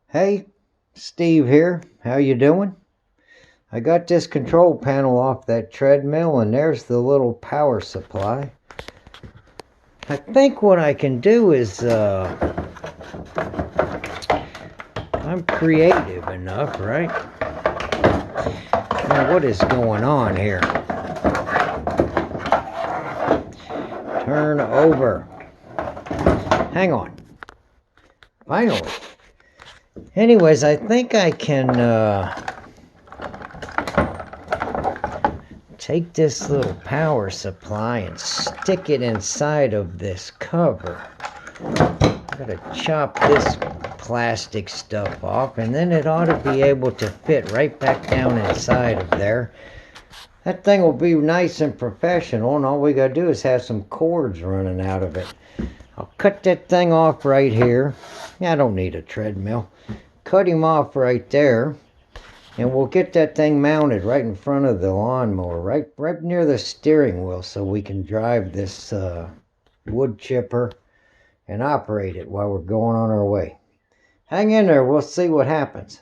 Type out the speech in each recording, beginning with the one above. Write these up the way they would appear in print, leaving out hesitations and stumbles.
Hey, Steve here. How you doing? I got this control panel off that treadmill and there's the little power supply. I think what I can do is I'm creative enough, right? Now what is going on here? Turn over. Hang on. Finally. Anyways, I think I can take this little power supply and stick it inside of this cover. I'm gonna chop this plastic stuff off and then it ought to be able to fit right back down inside of there. That thing will be nice and professional, and all we gotta do is have some cords running out of it. I'll cut that thing off right here. Yeah, I don't need a treadmill. Cut him off right there. And we'll get that thing mounted right in front of the lawnmower, right near the steering wheel, so we can drive this wood chipper and operate it while we're going on our way. Hang in there, we'll see what happens.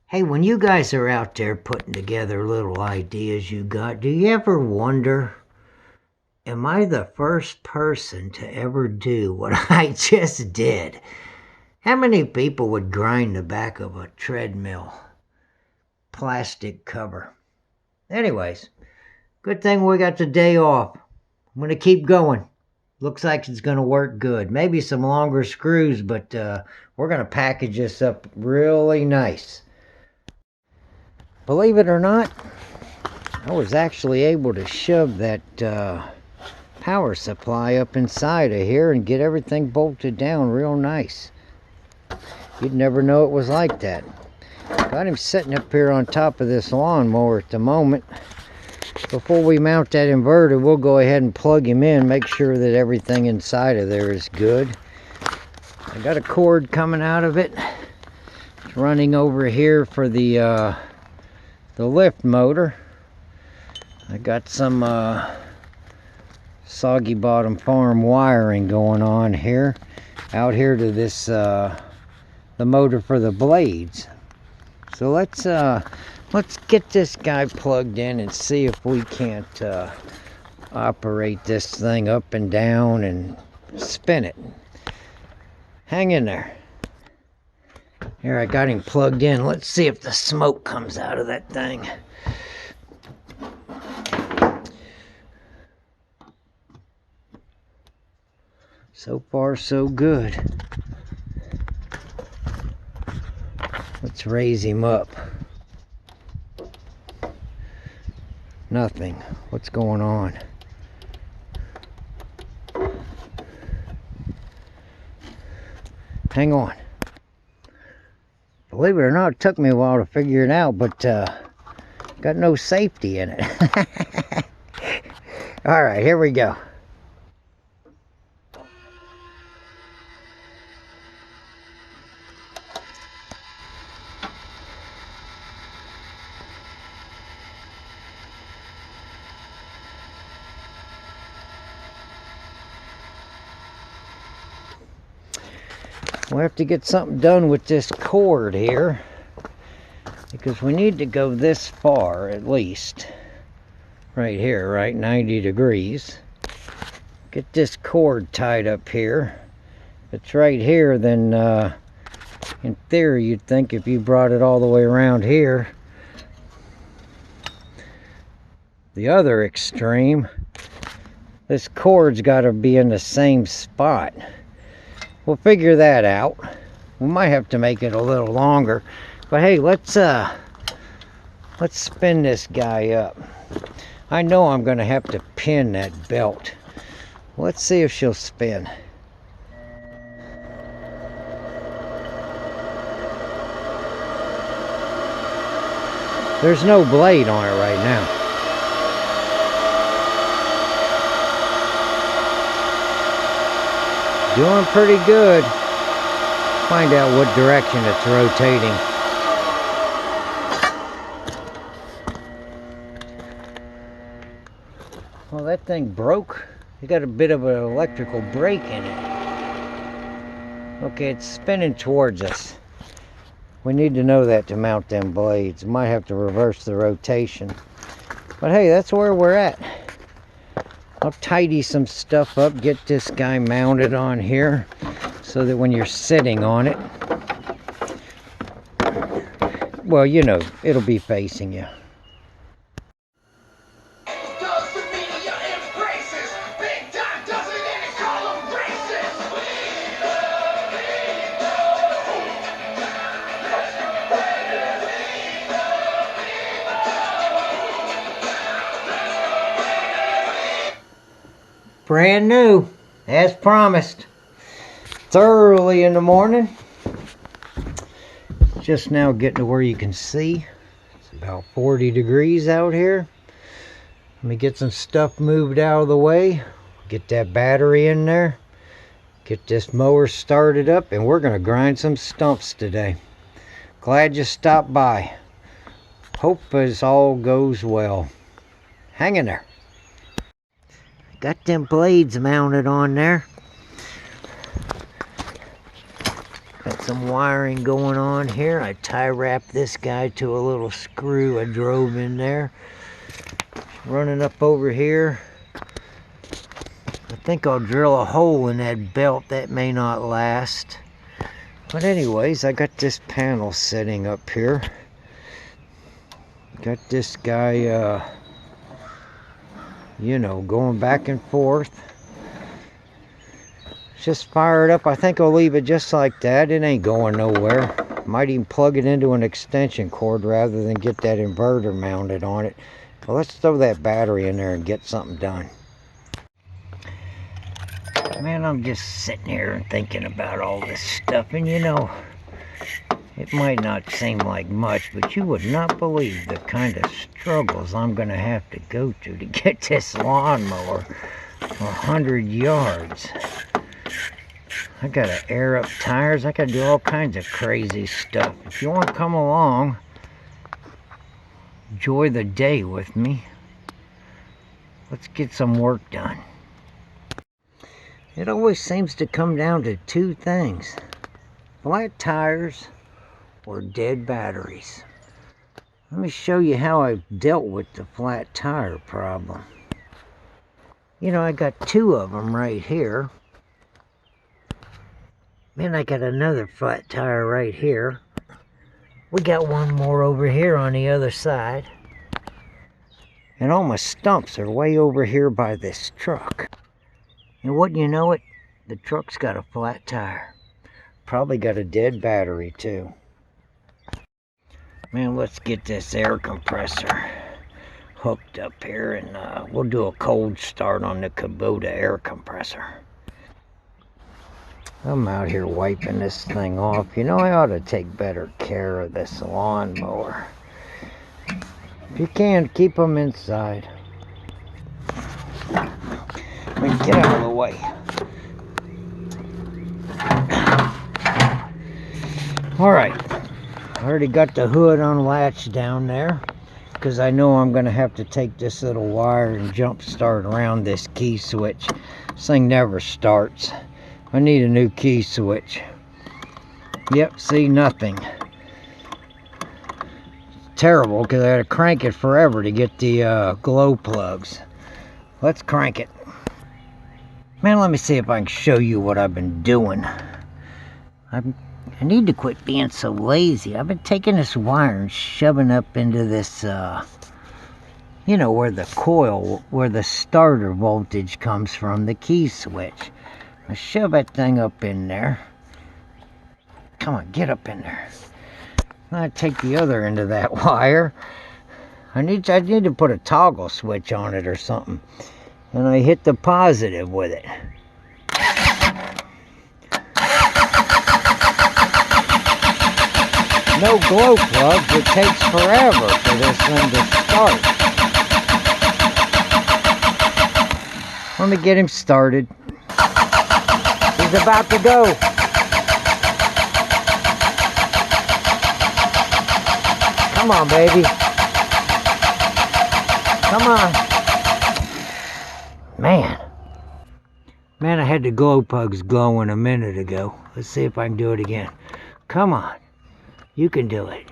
Hey, when you guys are out there putting together little ideas you got, do you ever wonder, am I the first person to ever do what I just did? How many people would grind the back of a treadmill plastic cover? Anyways, good thing we got the day off. I'm going to keep going. Looks like it's going to work good. Maybe some longer screws, but we're going to package this up really nice. Believe it or not, I was actually able to shove that power supply up inside of here and get everything bolted down real nice. You'd never know it was like that. Got him sitting up here on top of this lawnmower at the moment. Before we mount that inverter, we'll go ahead and plug him in, make sure that everything inside of there is good. I got a cord coming out of it. It's running over here for the lift motor. I got some Soggy Bottom Farm wiring going on here. Out here to this the motor for the blades. So let's get this guy plugged in and see if we can't operate this thing up and down and spin it. Hang in there. Here, I got him plugged in. Let's see if the smoke comes out of that thing. So far, so good. Let's raise him up. Nothing. What's going on? Hang on. Believe it or not, it took me a while to figure it out, but got no safety in it. All right, here we go. We'll have to get something done with this cord here, because we need to go this far at least. Right here, right, 90 degrees. Get this cord tied up here. If it's right here, then in theory you'd think if you brought it all the way around here, the other extreme, this cord's got to be in the same spot. We'll figure that out. We might have to make it a little longer, but hey, let's spin this guy up. I know I'm gonna have to pin that belt. Let's see if she'll spin. There's no blade on it right now. Doing pretty good. Find out what direction it's rotating. Well, that thing broke. It got a bit of an electrical break in it. Okay, it's spinning towards us. We need to know that to mount them blades. Might have to reverse the rotation. But hey, that's where we're at. I'll tidy some stuff up, get this guy mounted on here so that when you're sitting on it, well, you know, it'll be facing you. Brand new, as promised. It's early in the morning. Just now getting to where you can see. It's about 40 degrees out here. Let me get some stuff moved out of the way. Get that battery in there. Get this mower started up, and we're going to grind some stumps today. Glad you stopped by. Hope as all goes well. Hang in there. Got them blades mounted on there. Got some wiring going on here. I tie wrapped this guy to a little screw I drove in there. Running up over here. I think I'll drill a hole in that belt. That may not last. But anyways, I got this panel sitting up here. Got this guy, you know, going back and forth. Just fire it up. I think I'll leave it just like that. It ain't going nowhere. Might even plug it into an extension cord rather than get that inverter mounted on it. But let's throw that battery in there and get something done. Man, I'm just sitting here and thinking about all this stuff, and you know, it might not seem like much, but you would not believe the kind of struggles I'm going to have to go to get this lawnmower 100 yards. I got to air up tires. I got to do all kinds of crazy stuff. If you want to come along, enjoy the day with me. Let's get some work done. It always seems to come down to two things: flat tires or dead batteries. Let me show you how I've dealt with the flat tire problem. You know, I got two of them right here. Then I got another flat tire right here. We got one more over here on the other side. And all my stumps are way over here by this truck. And wouldn't you know it, the truck's got a flat tire. Probably got a dead battery too. Man, let's get this air compressor hooked up here, and we'll do a cold start on the Kubota air compressor. I'm out here wiping this thing off. You know, I ought to take better care of this lawnmower. If you can, keep them inside. I mean, get out of the way. Alright, I already got the hood unlatched down there, because I know I'm going to have to take this little wire and jump start around this key switch. This thing never starts. I need a new key switch. Yep, see, nothing. Terrible, because I had to crank it forever to get the glow plugs. Let's crank it. Man, let me see if I can show you what I've been doing. I need to quit being so lazy. I've been taking this wire and shoving up into this, you know, where the coil, where the starter voltage comes from, the key switch. I shove that thing up in there. Come on, get up in there. I take the other end of that wire. I need to put a toggle switch on it or something. And I hit the positive with it. No glow plugs. It takes forever for this thing to start. Let me get him started. He's about to go. Come on, baby. Come on. Man, Man, I had the glow plugs glowing a minute ago. Let's see if I can do it again. Come on. You can do it.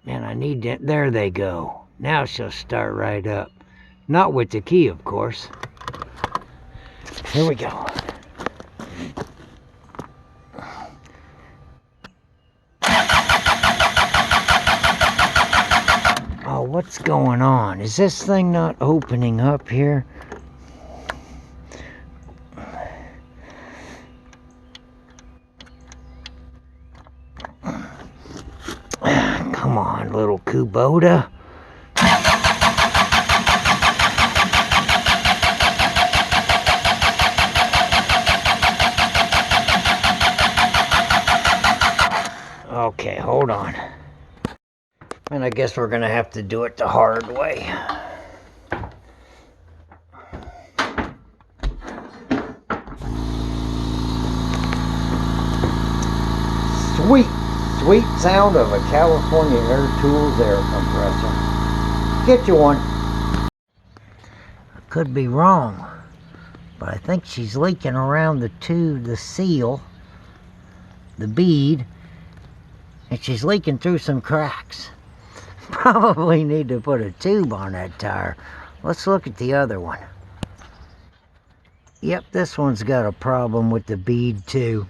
Man, I need that. There they go. Now she'll start right up. Not with the key, of course. Here we go. Oh, what's going on? Is this thing not opening up here? Come on, little Kubota. Okay, hold on. And I guess we're gonna have to do it the hard way. Sweet, sweet sound of a California Air Tools air compressor. Get you one. I could be wrong, but I think she's leaking around the tube, the seal, the bead, and she's leaking through some cracks. Probably need to put a tube on that tire. Let's look at the other one. Yep, this one's got a problem with the bead too.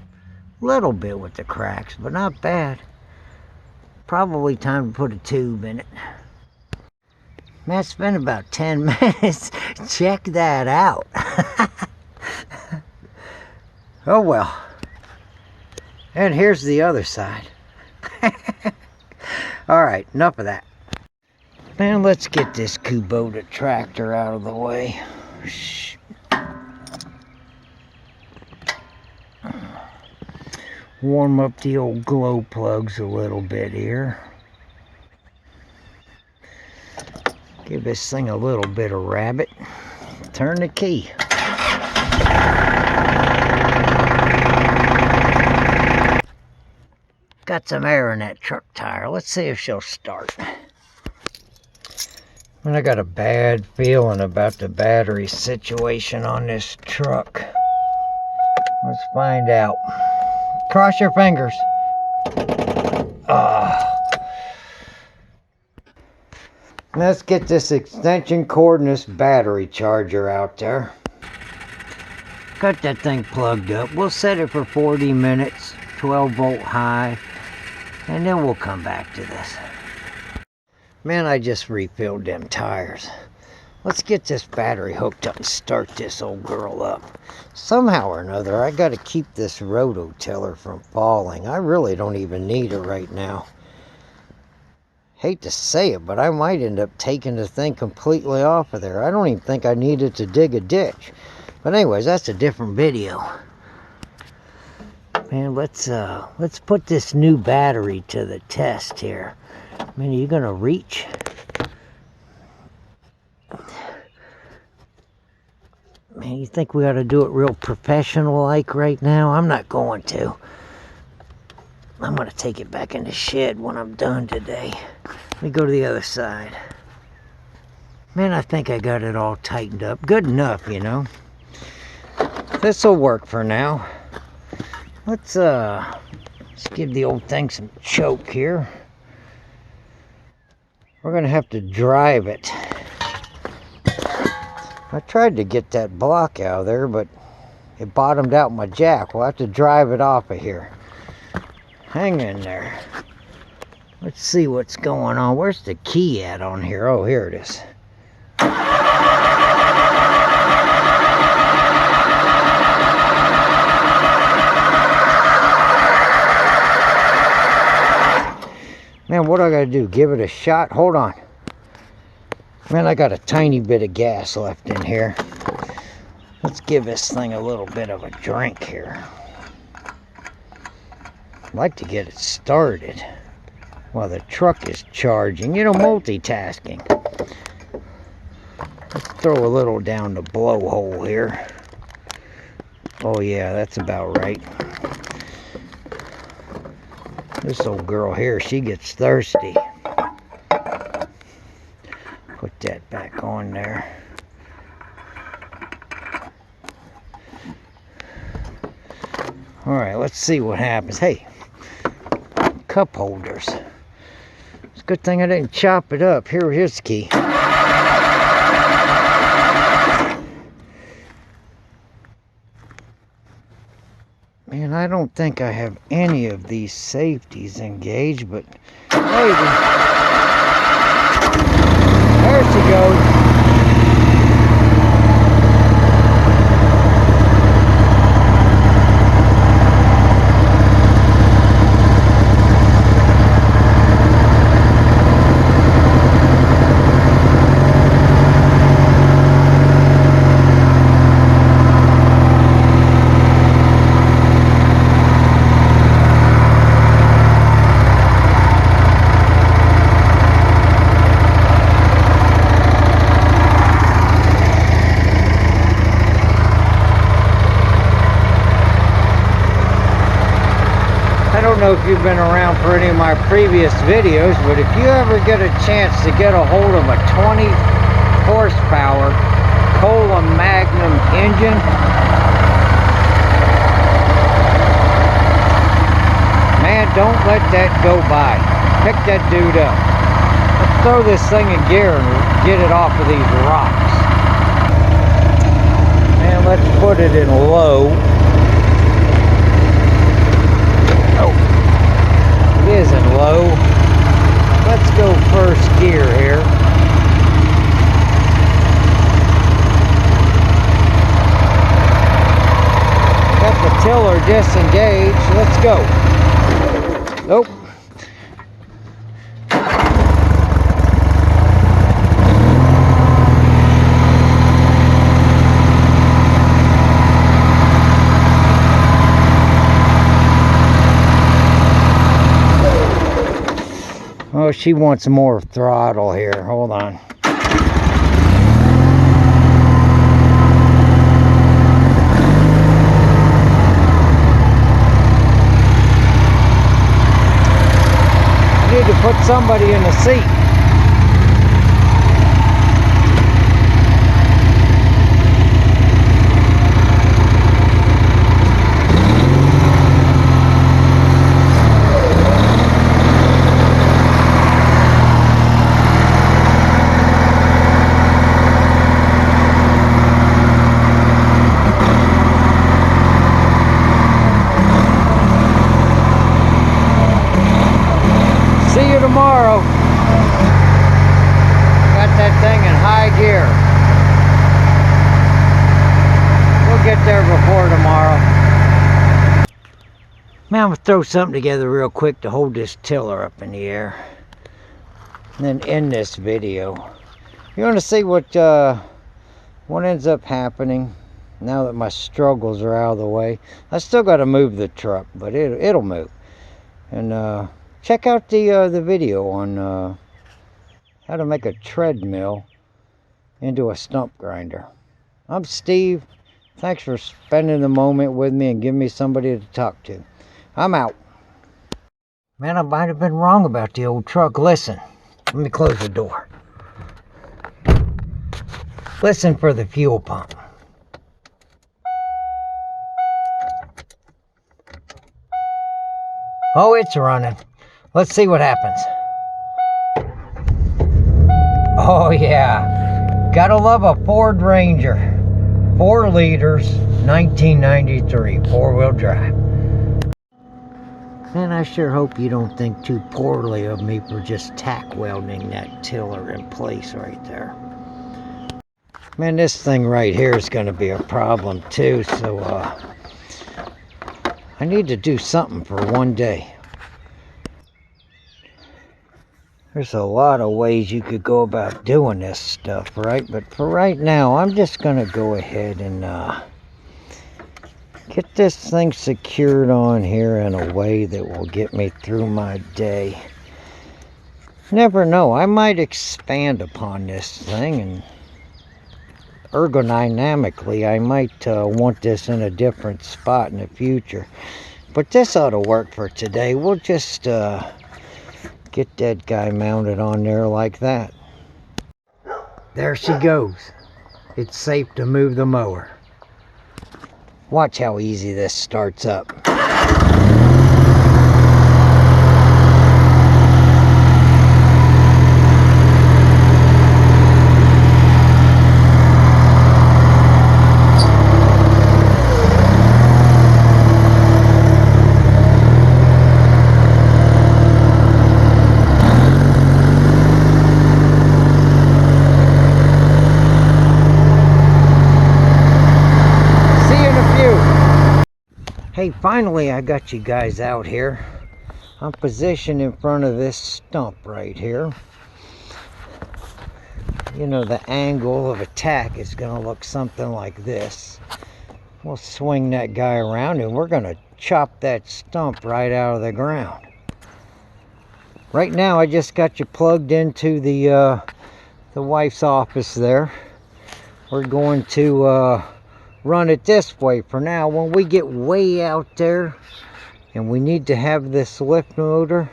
Little bit with the cracks, but not bad. Probably time to put a tube in it. Man, it's been about 10 minutes. Check that out. Oh well. And here's the other side. Alright, enough of that. Man, let's get this Kubota tractor out of the way. Shh. Warm up the old glow plugs a little bit here. Give this thing a little bit of rabbit. Turn the key. Got some air in that truck tire. Let's see if she'll start. And I got a bad feeling about the battery situation on this truck. Let's find out. Cross your fingers. Let's get this extension cord and this battery charger out there. Got that thing plugged up. We'll set it for 40 minutes, 12 volt high, and then we'll come back to this. Man, I just refilled them tires. Let's get this battery hooked up and start this old girl up. Somehow or another, I gotta keep this rototiller from falling. I really don't even need it right now. Hate to say it, but I might end up taking the thing completely off of there. I don't even think I needed to dig a ditch. But anyways, that's a different video. Man, let's put this new battery to the test here. Man, are you gonna reach? Man, you think we ought to do it real professional-like right now? I'm not going to. I'm gonna take it back in the shed when I'm done today. Let me go to the other side. Man, I think I got it all tightened up. Good enough, you know. This'll work for now. Let's give the old thing some choke here. We're gonna have to drive it. I tried to get that block out of there, but it bottomed out my jack. We'll have to drive it off of here. Hang in there. Let's see what's going on. Where's the key at on here? Oh, here it is. Man, what do I gotta do? Give it a shot? Hold on. Man, I got a tiny bit of gas left in here. Let's give this thing a little bit of a drink here. I'd like to get it started while the truck is charging. You know, multitasking. Let's throw a little down the blowhole here. Oh yeah, that's about right. This old girl here, she gets thirsty. Put that back on there. Alright, let's see what happens. Hey, cup holders. It's a good thing I didn't chop it up. Here's the key. Man, I don't think I have any of these safeties engaged, but maybe. There she goes. I don't know if you've been around for any of my previous videos, but if you ever get a chance to get a hold of a 20 horsepower Cola Magnum engine, man, don't let that go by. Pick that dude up. Let's throw this thing in gear and get it off of these rocks. Man, let's put it in low. Is in low. Let's go first gear here. Got the tiller disengaged. Let's go. Nope. Oh, she wants more throttle here. Hold on. I need to put somebody in the seat. Tomorrow. Got that thing in high gear. We'll get there before tomorrow. Man, I'm gonna throw something together real quick to hold this tiller up in the air, and then end this video. You want to see what ends up happening now that my struggles are out of the way. I still got to move the truck, but it'll move. And check out the video on how to make a treadmill into a stump grinder. I'm Steve. Thanks for spending the moment with me and giving me somebody to talk to. I'm out. Man, I might have been wrong about the old truck. Listen, let me close the door. Listen for the fuel pump. Oh, it's running. Let's see what happens. Oh yeah, gotta love a Ford Ranger. 4 liters, 1993, 4-wheel drive. Man, I sure hope you don't think too poorly of me for just tack welding that tiller in place right there. Man, this thing right here is gonna be a problem too, so I need to do something for one day. There's a lot of ways you could go about doing this stuff, right? But for right now, I'm just going to go ahead and get this thing secured on here in a way that will get me through my day. Never know, I might expand upon this thing, and ergonomically, I might want this in a different spot in the future. But this ought to work for today. We'll just get that guy mounted on there like that. There she goes. It's safe to move the mower. Watch how easy this starts up. Hey, finally I got you guys out here. I'm positioned in front of this stump right here. You know, the angle of attack is going to look something like this. We'll swing that guy around and we're going to chop that stump right out of the ground. Right now I just got you plugged into the wife's office there. We're going to run it this way for now. When we get way out there and we need to have this lift motor,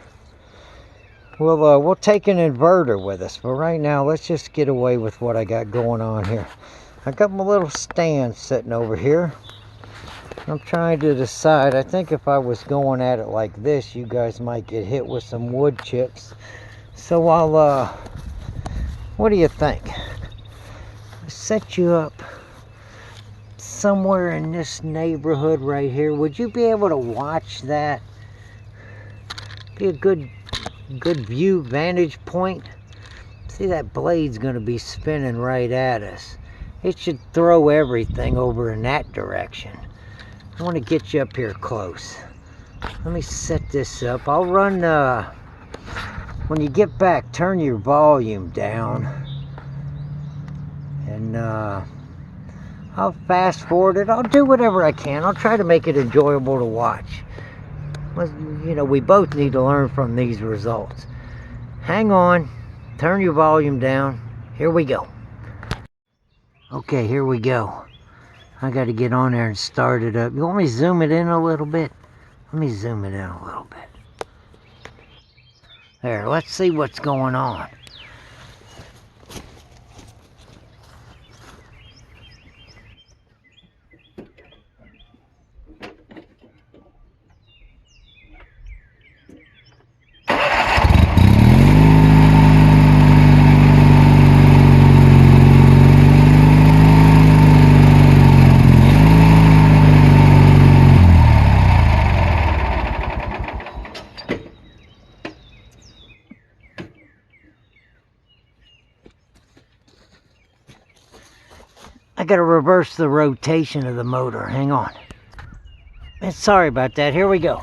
we'll take an inverter with us. But right now, let's just get away with what I got going on here. I got my little stand sitting over here. I'm trying to decide. I think if I was going at it like this, you guys might get hit with some wood chips. So I'll, what do you think? I set you up somewhere in this neighborhood right here. Would you be able to watch that? Be a good view, vantage point. See, that blade's going to be spinning right at us. It should throw everything over in that direction. I want to get you up here close. Let me set this up. I'll run, when you get back, turn your volume down. And, I'll fast forward it. I'll do whatever I can. I'll try to make it enjoyable to watch. You know, we both need to learn from these results. Hang on. Turn your volume down. Here we go. Okay, here we go. I got to get on there and start it up. You want me to zoom it in a little bit? Let me zoom it in a little bit. There, let's see what's going on. I gotta reverse the rotation of the motor. Hang on. Man, sorry about that. Here we go.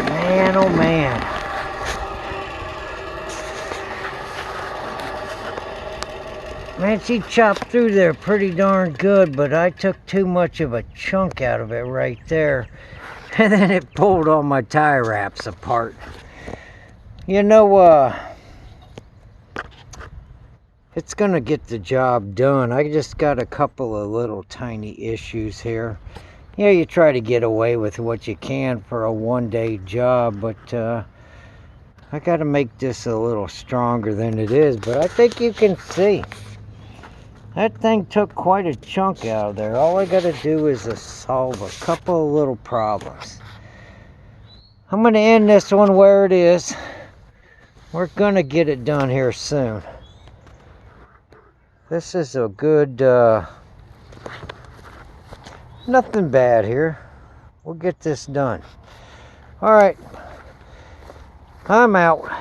Man, oh man. And she chopped through there pretty darn good, but I took too much of a chunk out of it right there. And then it pulled all my tie wraps apart. You know, it's gonna get the job done. I just got a couple of little tiny issues here. Yeah, you try to get away with what you can for a one-day job, but I gotta make this a little stronger than it is. But I think you can see that thing took quite a chunk out of there. All I gotta do is solve a couple of little problems. I'm gonna end this one where it is. We're gonna get it done here soon. This is a good, nothing bad here. We'll get this done. All right, I'm out.